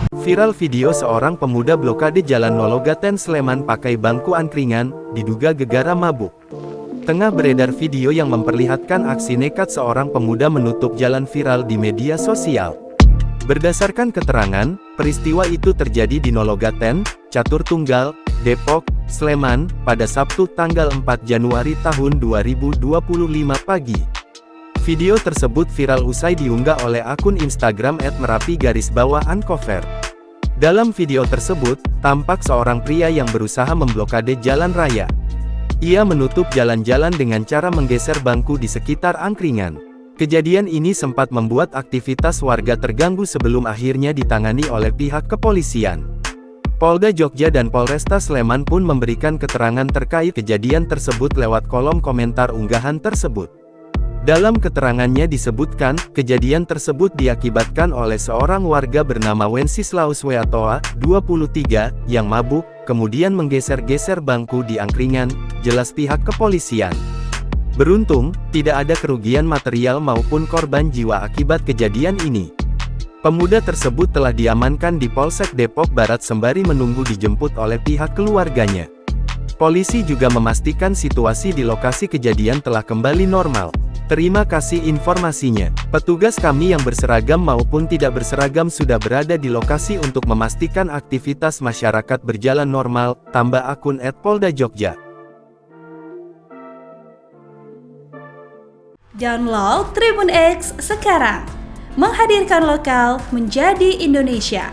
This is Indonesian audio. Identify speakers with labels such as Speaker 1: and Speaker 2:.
Speaker 1: Viral video seorang pemuda blokade Jalan Nologaten Sleman pakai bangku angkringan, diduga gegara mabuk. Tengah beredar video yang memperlihatkan aksi nekat seorang pemuda menutup jalan viral di media sosial. Berdasarkan keterangan, peristiwa itu terjadi di Nologaten, Catur Tunggal, Depok, Sleman, pada Sabtu tanggal 4 Januari tahun 2025 pagi. Video tersebut viral usai diunggah oleh akun Instagram @merapi_uncover. Dalam video tersebut, tampak seorang pria yang berusaha memblokade jalan raya. Ia menutup jalan-jalan dengan cara menggeser bangku di sekitar angkringan. Kejadian ini sempat membuat aktivitas warga terganggu sebelum akhirnya ditangani oleh pihak kepolisian. Polda Jogja dan Polresta Sleman pun memberikan keterangan terkait kejadian tersebut lewat kolom komentar unggahan tersebut. Dalam keterangannya disebutkan, kejadian tersebut diakibatkan oleh seorang warga bernama Wenceslaus Weatoa, 23, yang mabuk, kemudian menggeser-geser bangku di angkringan, jelas pihak kepolisian. Beruntung, tidak ada kerugian material maupun korban jiwa akibat kejadian ini. Pemuda tersebut telah diamankan di Polsek Depok Barat sembari menunggu dijemput oleh pihak keluarganya. Polisi juga memastikan situasi di lokasi kejadian telah kembali normal. Terima kasih informasinya. Petugas kami yang berseragam maupun tidak berseragam sudah berada di lokasi untuk memastikan aktivitas masyarakat berjalan normal, tambah akun @poldajogja.
Speaker 2: Download Tribun X sekarang, menghadirkan lokal menjadi Indonesia.